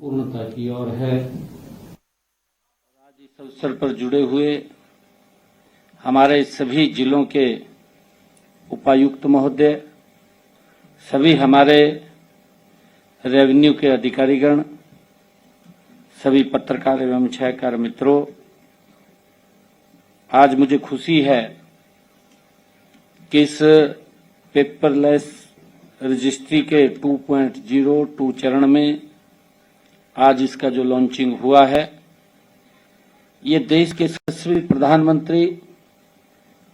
पूर्णता की ओर है। आज इस अवसर पर जुड़े हुए हमारे सभी जिलों के उपायुक्त महोदय, सभी हमारे रेवेन्यू के अधिकारीगण, सभी पत्रकार एवं छायाकार मित्रों, आज मुझे खुशी है कि इस पेपरलेस रजिस्ट्री के 2.02 चरण में आज इसका जो लॉन्चिंग हुआ है, ये देश के यशस्वी प्रधानमंत्री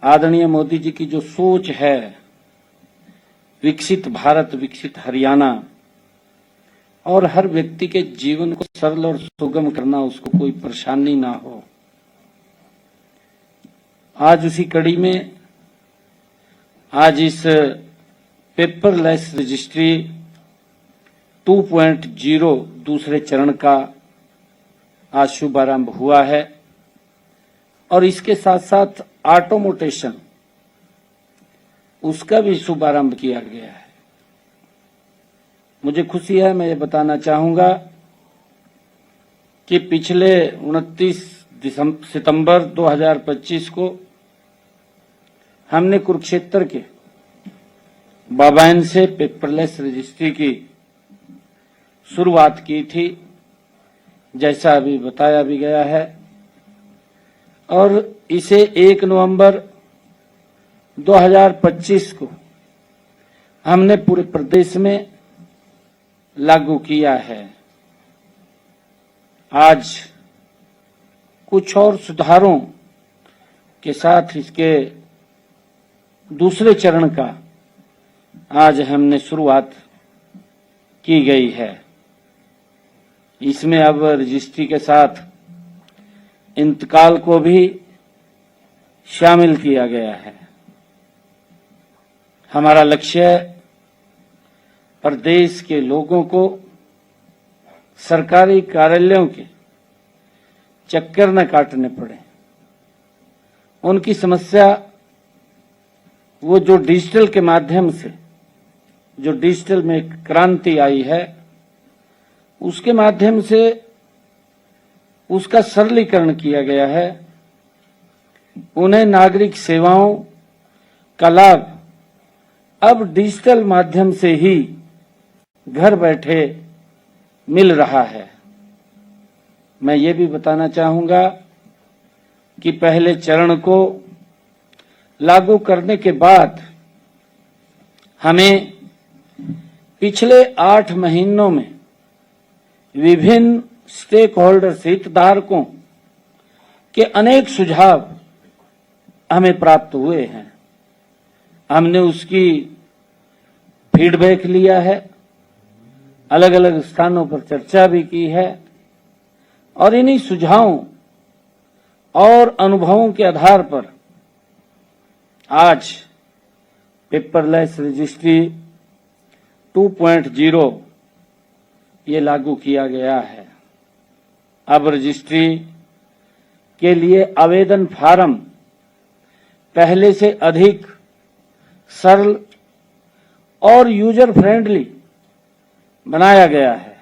आदरणीय मोदी जी की जो सोच है, विकसित भारत, विकसित हरियाणा, और हर व्यक्ति के जीवन को सरल और सुगम करना, उसको कोई परेशानी ना हो। आज उसी कड़ी में आज इस पेपरलेस रजिस्ट्री 2.0 दूसरे चरण का आज शुभारंभ हुआ है और इसके साथ साथ ऑटोमोटेशन उसका भी शुभारंभ किया गया है। मुझे खुशी है, मैं ये बताना चाहूंगा कि पिछले 29 सितंबर 2025 को हमने कुरुक्षेत्र के बाबायन से पेपरलेस रजिस्ट्री की शुरुआत की थी, जैसा अभी बताया भी गया है, और इसे 1 नवंबर 2025 को हमने पूरे प्रदेश में लागू किया है। आज कुछ और सुधारों के साथ इसके दूसरे चरण का आज हमने शुरुआत की गई है। इसमें अब रजिस्ट्री के साथ इंतकाल को भी शामिल किया गया है। हमारा लक्ष्य प्रदेश के लोगों को सरकारी कार्यालयों के चक्कर न काटने पड़े, उनकी समस्या वो जो डिजिटल के माध्यम से, जो डिजिटल में क्रांति आई है, उसके माध्यम से उसका सरलीकरण किया गया है। उन्हें नागरिक सेवाओं का लाभ अब डिजिटल माध्यम से ही घर बैठे मिल रहा है। मैं ये भी बताना चाहूंगा कि पहले चरण को लागू करने के बाद हमें पिछले 8 महीनों में विभिन्न स्टेक होल्डर्स, हितधारकों के अनेक सुझाव हमें प्राप्त हुए हैं। हमने उसकी फीडबैक लिया है, अलग अलग स्थानों पर चर्चा भी की है, और इन्हीं सुझावों और अनुभवों के आधार पर आज पेपरलेस रजिस्ट्री 2.0 ये लागू किया गया है। अब रजिस्ट्री के लिए आवेदन फार्म पहले से अधिक सरल और यूजर फ्रेंडली बनाया गया है।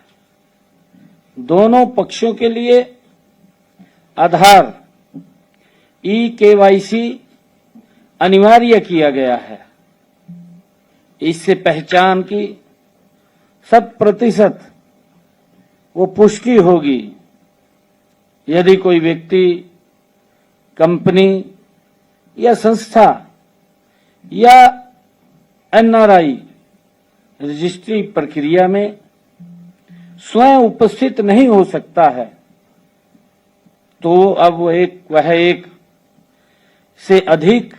दोनों पक्षों के लिए आधार eKYC अनिवार्य किया गया है। इससे पहचान की 100% वो पुष्टि होगी। यदि कोई व्यक्ति, कंपनी या संस्था या NRI रजिस्ट्री प्रक्रिया में स्वयं उपस्थित नहीं हो सकता है, तो अब वह एक से अधिक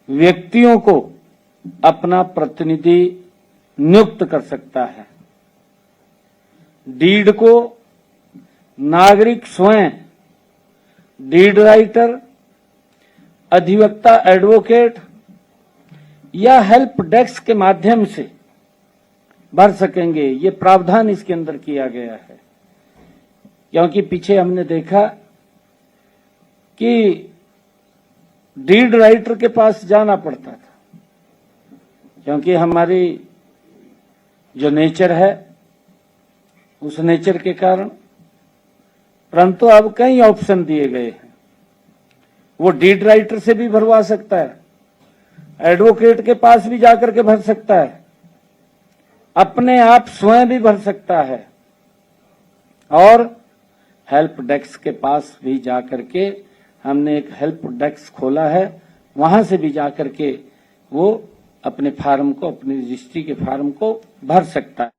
व्यक्तियों को अपना प्रतिनिधि नियुक्त कर सकता है। डीड को नागरिक स्वयं, डीड राइटर, अधिवक्ता, एडवोकेट या हेल्प डेस्क के माध्यम से भर सकेंगे। ये प्रावधान इसके अंदर किया गया है, क्योंकि पीछे हमने देखा कि डीड राइटर के पास जाना पड़ता था, क्योंकि हमारी जो नेचर है उस नेचर के कारण, परंतु अब कई ऑप्शन दिए गए हैं। वो डीड राइटर से भी भरवा सकता है, एडवोकेट के पास भी जाकर के भर सकता है, अपने आप स्वयं भी भर सकता है, और हेल्प डेस्क के पास भी जाकर के हमने एक हेल्प डेस्क खोला है, वहां से भी जाकर के वो अपने फार्म को, अपनी रजिस्ट्री के फार्म को भर सकता है।